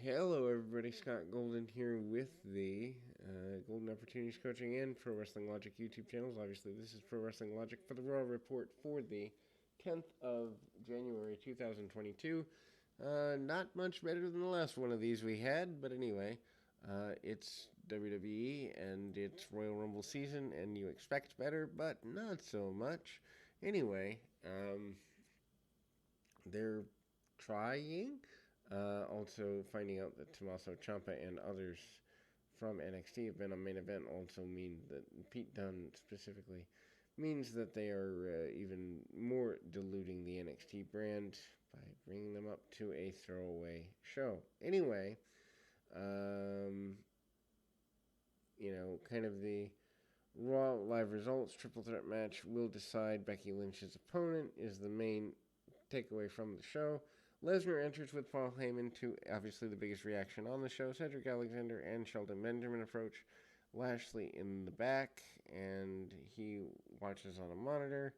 Hello, everybody. Scott Golden here with the Golden Opportunities Coaching and Pro Wrestling Logic YouTube channels. Obviously, this is Pro Wrestling Logic for the Raw Report for the 10th of January 2022. Not much better than the last one of these we had, but anyway, it's WWE and it's Royal Rumble season, and you expect better, but not so much. Anyway, they're trying. Also, finding out that Tommaso Ciampa and others from NXT have been on main event also means that Pete Dunne specifically means that they are even more diluting the NXT brand by bringing them up to a throwaway show. Anyway, kind of the Raw live results triple threat match will decide Becky Lynch's opponent is the main takeaway from the show. Lesnar enters with Paul Heyman to obviously the biggest reaction on the show. Cedric Alexander and Shelton Benjamin approach Lashley in the back, and he watches on a monitor.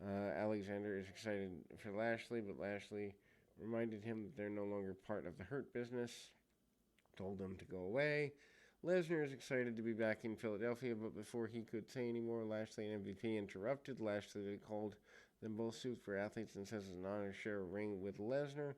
Alexander is excited for Lashley, but Lashley reminded him that they're no longer part of the Hurt Business, told them to go away. Lesnar is excited to be back in Philadelphia, but before he could say any more, Lashley and MVP interrupted. Lashley called them both super athletes and says it's an honor to share a ring with Lesnar.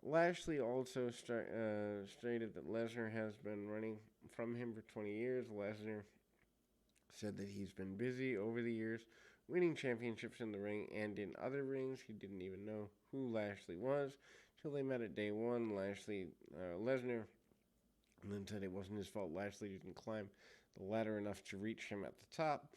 Lashley also stated that Lesnar has been running from him for 20 years. Lesnar said that he's been busy over the years, winning championships in the ring and in other rings. He didn't even know who Lashley was till they met at day one. Lesnar then said it wasn't his fault. Lashley didn't climb the ladder enough to reach him at the top.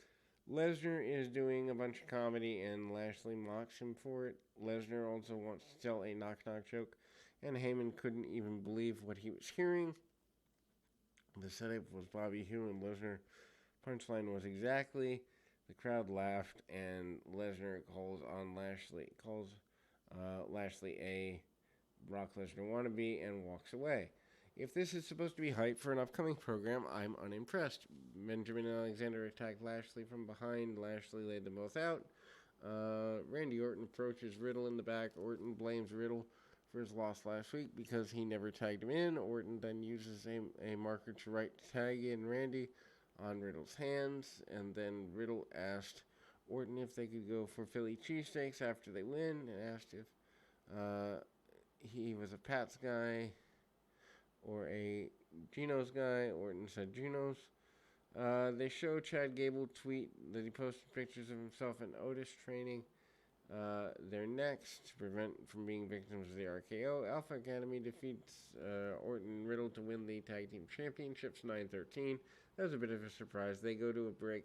Lesnar is doing a bunch of comedy, and Lashley mocks him for it. Lesnar also wants to tell a knock-knock joke, and Heyman couldn't even believe what he was hearing. The setup was Bobby Hughes, and Lesnar punchline was exactly. The crowd laughed, and Lesnar calls Lashley a Brock Lesnar wannabe, and walks away. If this is supposed to be hype for an upcoming program, I'm unimpressed. Benjamin and Alexander attacked Lashley from behind. Lashley laid them both out. Randy Orton approaches Riddle in the back. Orton blames Riddle for his loss last week because he never tagged him in. Orton then uses a marker to write tag in Randy on Riddle's hands. And then Riddle asked Orton if they could go for Philly cheesesteaks after they win, and asked if he was a Pat's guy or a Geno's guy. Orton said Geno's. They show Chad Gable tweet that he posted pictures of himself and Otis training their necks to prevent from being victims of the RKO. Alpha Academy defeats Orton and Riddle to win the Tag Team Championships 9-13. That was a bit of a surprise. They go to a break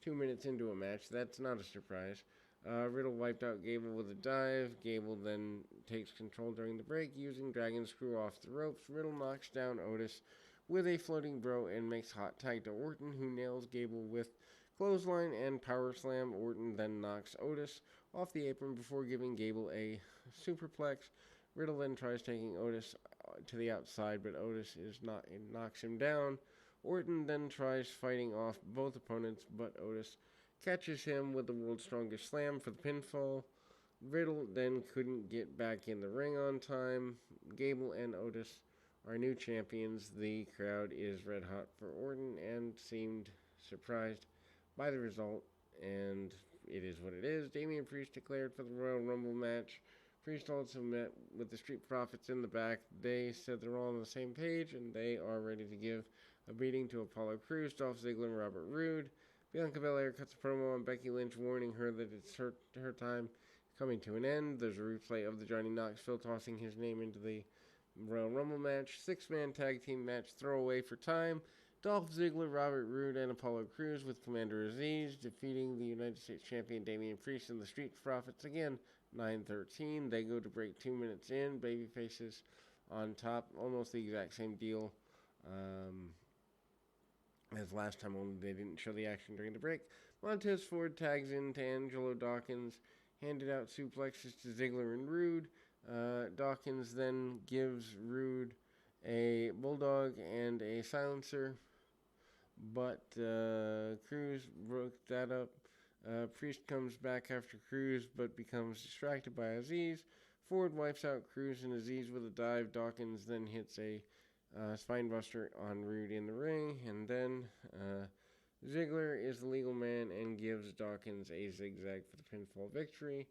2 minutes into a match. That's not a surprise. Riddle wiped out Gable with a dive. Gable then takes control during the break using Dragon Screw off the ropes. Riddle knocks down Otis with a floating bro and makes hot tag to Orton, who nails Gable with clothesline and power slam. Orton then knocks Otis off the apron before giving Gable a superplex. Riddle then tries taking Otis to the outside, but Otis knocks him down. Orton then tries fighting off both opponents, but Otis catches him with the world's strongest slam for the pinfall. Riddle then couldn't get back in the ring on time. Gable and Otis are new champions. The crowd is red hot for Orton and seemed surprised by the result, and it is what it is. Damian Priest declared for the Royal Rumble match. Priest also met with the Street Profits in the back. They said they're all on the same page, and they are ready to give a beating to Apollo Crews, Dolph Ziggler, and Robert Roode. Bianca Belair cuts a promo on Becky Lynch, warning her that it's her time coming to an end. There's a replay of the Johnny Knoxville tossing his name into the Royal Rumble match. 6-man tag team match throwaway for time. Dolph Ziggler, Robert Roode, and Apollo Crews with Commander Aziz defeating the United States champion Damian Priest and the Street Profits again, 9-13. They go to break 2 minutes in. Babyfaces on top, almost the exact same deal as last time, only they didn't show the action during the break. Montez Ford tags into Angelo Dawkins, handed out suplexes to Ziggler and Roode. Dawkins then gives Roode a bulldog and a silencer, but Crews broke that up. Priest comes back after Crews, but becomes distracted by Aziz. Ford wipes out Crews and Aziz with a dive. Dawkins then hits a Spinebuster en route in the ring, and then Ziggler is the legal man and gives Dawkins a zigzag for the pinfall victory.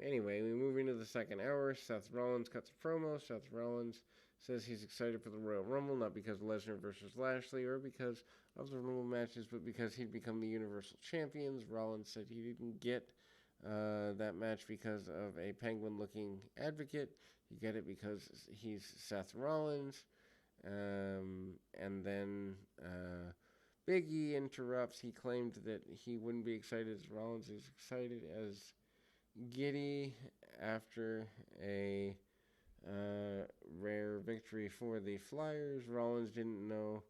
Anyway, we move into the second hour. Seth Rollins cuts a promo. Seth Rollins says he's excited for the Royal Rumble, not because of Lesnar versus Lashley or because of the Rumble matches, but because he'd become the Universal Champions. Rollins said he didn't get that match because of a penguin-looking advocate. You get it because he's Seth Rollins. And then Big E interrupts. He claimed that he wouldn't be excited as Rollins is excited as giddy after a rare victory for the Flyers. Rollins didn't know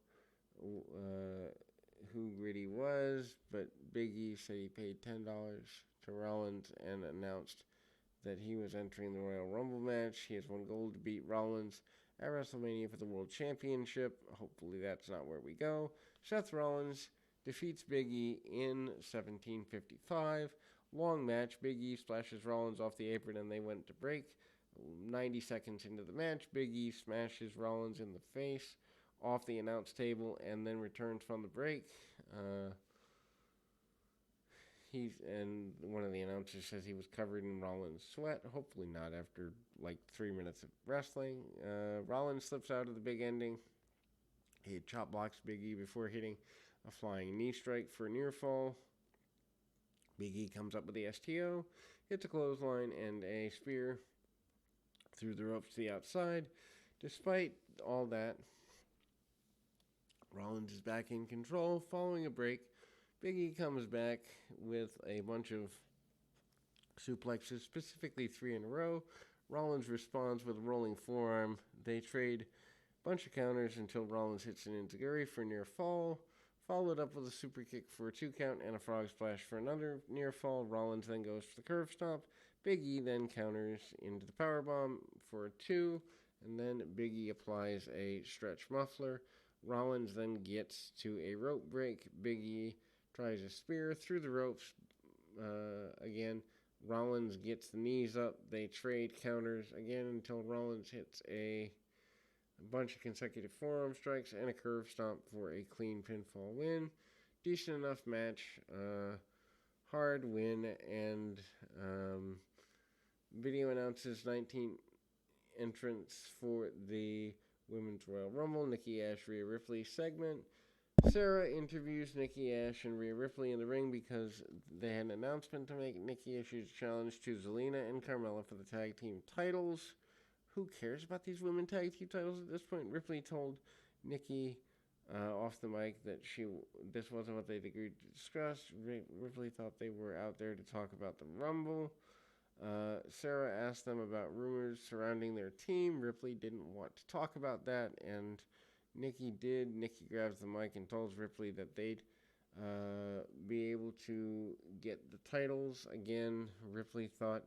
who Gritty was, but Big E said he paid $10 to Rollins and announced that he was entering the Royal Rumble match. He has one goal to beat Rollins at WrestleMania for the World Championship. Hopefully that's not where we go. Seth Rollins defeats Big E in 17:55. Long match. Big E splashes Rollins off the apron and they went to break. 90 seconds into the match, Big E smashes Rollins in the face off the announce table and then returns from the break. And one of the announcers says he was covered in Rollins' sweat. Hopefully not after like 3 minutes of wrestling. Rollins slips out of the big ending. He chop blocks Big E before hitting a flying knee strike for a near fall. Big E comes up with the STO, hits a clothesline and a spear through the ropes to the outside. Despite all that, Rollins is back in control. Following a break, Big E comes back with a bunch of suplexes, specifically 3 in a row. Rollins responds with a rolling forearm. They trade a bunch of counters until Rollins hits an enziguri for a near fall, followed up with a super kick for a 2 count and a frog splash for another near fall. Rollins then goes for the curve stomp. Big E then counters into the powerbomb for a 2, and then Big E applies a stretch muffler. Rollins then gets to a rope break. Big E tries a spear through the ropes again. Rollins gets the knees up. They trade counters again until Rollins hits a bunch of consecutive forearm strikes and a curve stomp for a clean pinfall win. Decent enough match. Hard win. And video announces 19 entrants for the Women's Royal Rumble. Nikki Ash, Rhea Ripley segment. Sarah interviews Nikki Ash and Rhea Ripley in the ring because they had an announcement to make. Nikki issues a challenge to Zelina and Carmella for the tag team titles. Who cares about these women tag team titles at this point? Ripley told Nikki off the mic that this wasn't what they'd agreed to discuss. Ripley thought they were out there to talk about the Rumble. Sarah asked them about rumors surrounding their team. Ripley didn't want to talk about that, and Nikki did. Nikki grabs the mic and tells Ripley that they'd be able to get the titles. Again, Ripley thought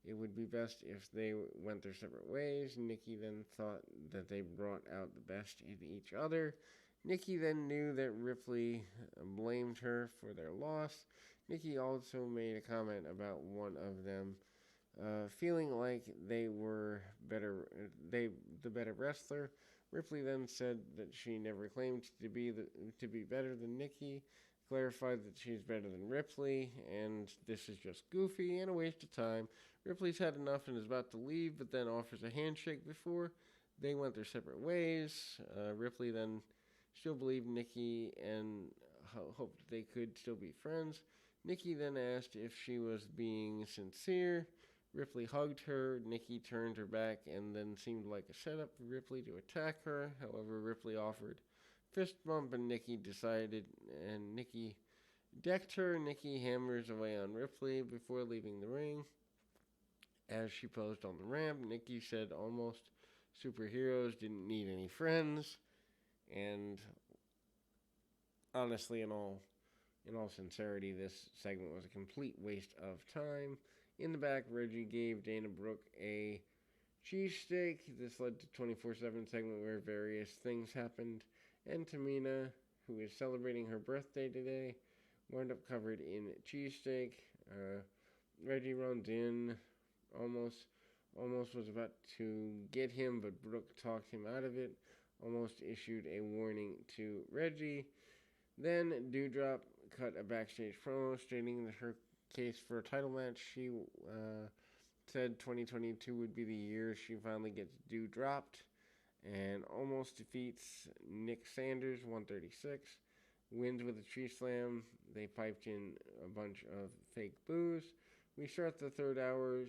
it would be best if they went their separate ways. Nikki then thought that they brought out the best in each other. Nikki then knew that Ripley blamed her for their loss. Nikki also made a comment about one of them feeling like they were the better wrestler. Ripley then said that she never claimed to be better than Nikki, clarified that she's better than Ripley, and this is just goofy and a waste of time. Ripley's had enough and is about to leave, but then offers a handshake before they went their separate ways. Ripley then still believed Nikki and hoped they could still be friends. Nikki then asked if she was being sincere. Ripley hugged her. Nikki turned her back and then seemed like a setup for Ripley to attack her. However, Ripley offered fist bump and Nikki decked her. Nikki hammers away on Ripley before leaving the ring. As she posed on the ramp, Nikki said almost superheroes didn't need any friends. And honestly, in all sincerity, this segment was a complete waste of time. In the back, Reggie gave Dana Brooke a cheesesteak. This led to 24/7 segment where various things happened. And Tamina, who is celebrating her birthday today, wound up covered in cheesesteak. Reggie runs in almost almost was about to get him, but Brooke talked him out of it, almost issued a warning to Reggie. Then Dewdrop cut a backstage promo stating that her case for a title match, she said 2022 would be the year she finally gets Dewdropped, and almost defeats Nick Sanders, 136. Wins with a tree slam. They piped in a bunch of fake boos. We start the third hour.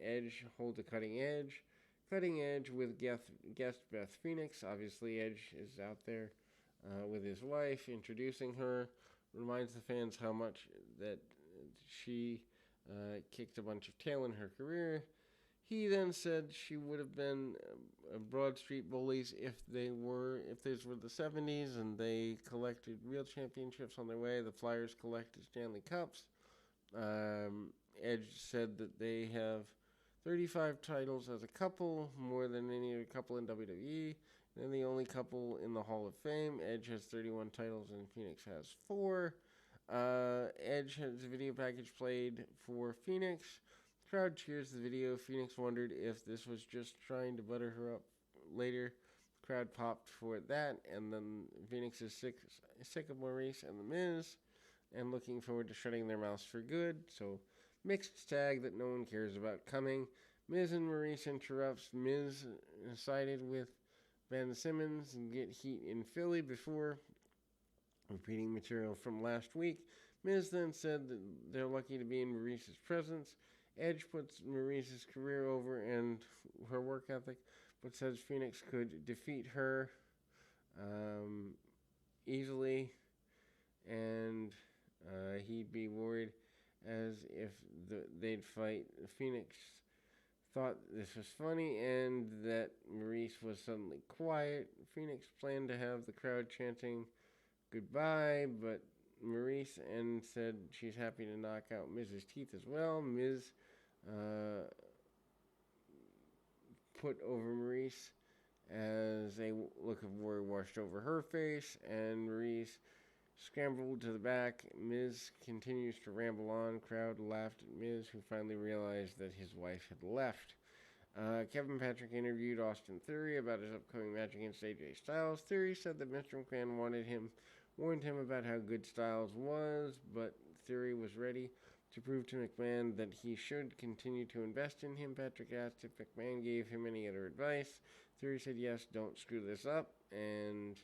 Edge holds a cutting edge. Cutting edge with guest Beth Phoenix. Obviously, Edge is out there with his wife, introducing her. Reminds the fans how much that she kicked a bunch of tail in her career. He then said she would have been Broad Street Bullies if these were the 70s and they collected real championships on their way. The Flyers collected Stanley Cups. Edge said that they have 35 titles as a couple, more than any other couple in WWE. They're the only couple in the Hall of Fame. Edge has 31 titles and Phoenix has 4. Edge has a video package played for Phoenix. Crowd cheers the video. Phoenix wondered if this was just trying to butter her up later. Crowd popped for that, and then Phoenix is sick of Maurice and The Miz, and looking forward to shutting their mouths for good. So, mixed tag that no one cares about coming. Miz and Maurice interrupts. Miz sided with Ben Simmons and get heat in Philly before repeating material from last week. Miz then said that they're lucky to be in Maurice's presence. Edge puts Maurice's career over and her work ethic, but says Phoenix could defeat her easily, and he'd be worried as if they'd fight. Phoenix thought this was funny and that Maurice was suddenly quiet. Phoenix planned to have the crowd chanting goodbye, but Maurice and said she's happy to knock out Miz's teeth as well. Miz put over Maurice as a look of worry washed over her face, and Maurice scrambled to the back. Miz continues to ramble on. Crowd laughed at Miz, who finally realized that his wife had left. Kevin Patrick interviewed Austin Theory about his upcoming match against AJ Styles. Theory said that Mr. McMahon warned him about how good Styles was, but Theory was ready to prove to McMahon that he should continue to invest in him. Patrick asked if McMahon gave him any other advice. Theory said yes, don't screw this up, and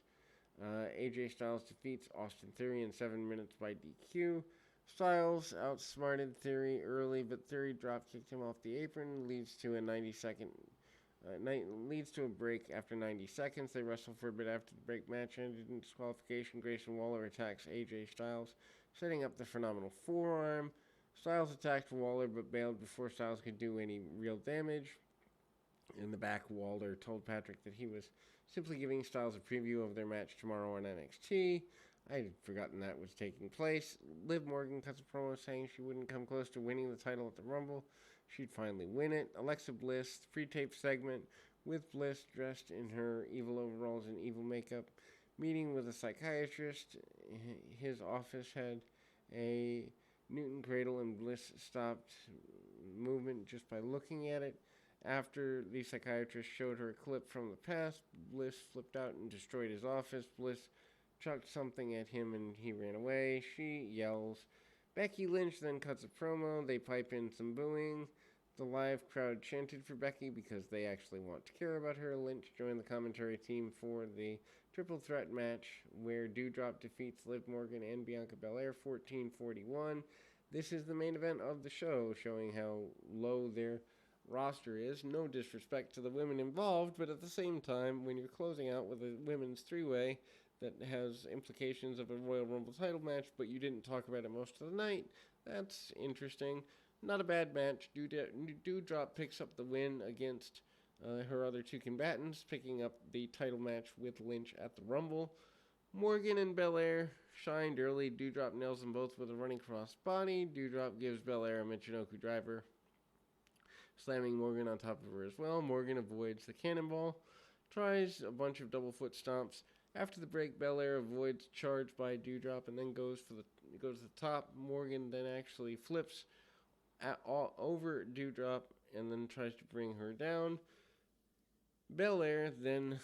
AJ Styles defeats Austin Theory in 7 minutes by DQ. Styles outsmarted Theory early, but Theory drop kicked him off the apron, leads to a break after 90 seconds. They wrestle for a bit after the break. Match ended in disqualification. Grayson Waller attacks AJ Styles, setting up the Phenomenal Forearm. Styles attacked Waller, but bailed before Styles could do any real damage. In the back, Waller told Patrick that he was simply giving Styles a preview of their match tomorrow on NXT. I had forgotten that was taking place. Liv Morgan cuts a promo saying she wouldn't come close to winning the title at the Rumble. She'd finally win it. Alexa Bliss, pre-tape segment with Bliss dressed in her evil overalls and evil makeup, meeting with a psychiatrist. His office had a Newton cradle, and Bliss stopped movement just by looking at it. After the psychiatrist showed her a clip from the past, Bliss flipped out and destroyed his office. Bliss chucked something at him and he ran away. She yells. Becky Lynch then cuts a promo. They pipe in some booing. The live crowd chanted for Becky because they actually want to care about her. Lynch joined the commentary team for the triple threat match where Dewdrop defeats Liv Morgan and Bianca Belair 14-41. This is the main event of the show, showing how low their roster is. No disrespect to the women involved, but at the same time, when you're closing out with a women's three-way that has implications of a Royal Rumble title match, but you didn't talk about it most of the night, that's interesting. Not a bad match. Dewdrop picks up the win against her other two combatants, picking up the title match with Lynch at the Rumble. Morgan and Belair shined early. Dewdrop nails them both with a running cross body. Dewdrop gives Belair a Michinoku driver, slamming Morgan on top of her as well. Morgan avoids the cannonball, tries a bunch of double foot stomps. After the break, Belair avoids charge by Dewdrop and then goes to the top. Morgan then actually flips over Dewdrop and then tries to bring her down. Belair then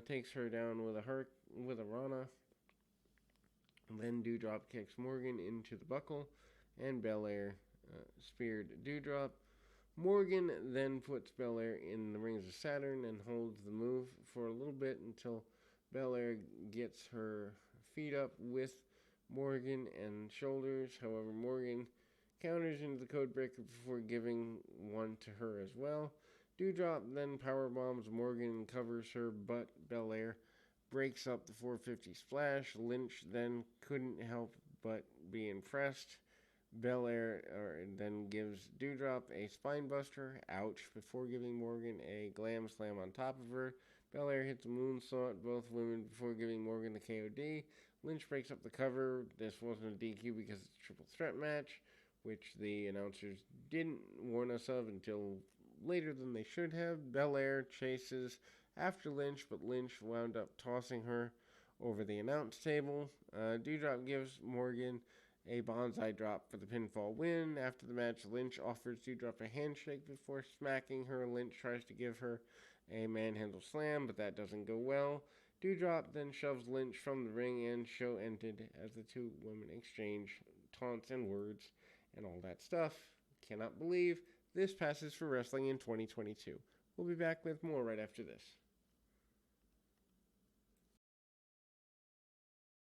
takes her down with a Rana. Then Dewdrop kicks Morgan into the buckle, and Belair speared Dewdrop. Morgan then puts Belair in the Rings of Saturn and holds the move for a little bit until Belair gets her feet up with Morgan and shoulders. However, Morgan counters into the codebreaker before giving one to her as well. Dewdrop then powerbombs Morgan and covers her, but Belair breaks up the 450 splash. Lynch then couldn't help but be impressed. Belair then gives Dewdrop a spinebuster, ouch, before giving Morgan a glam slam on top of her. Belair hits a moonsault both women before giving Morgan the KOD. Lynch breaks up the cover. This wasn't a DQ because it's a triple threat match, which the announcers didn't warn us of until later than they should have. Belair chases after Lynch, but Lynch wound up tossing her over the announce table. Dewdrop gives Morgan a bonsai drop for the pinfall win. After the match, Lynch offers Dewdrop a handshake before smacking her. Lynch tries to give her a manhandle slam, but that doesn't go well. Dewdrop then shoves Lynch from the ring, and show ended as the two women exchange taunts and words and all that stuff. Cannot believe this passes for wrestling in 2022. We'll be back with more right after this.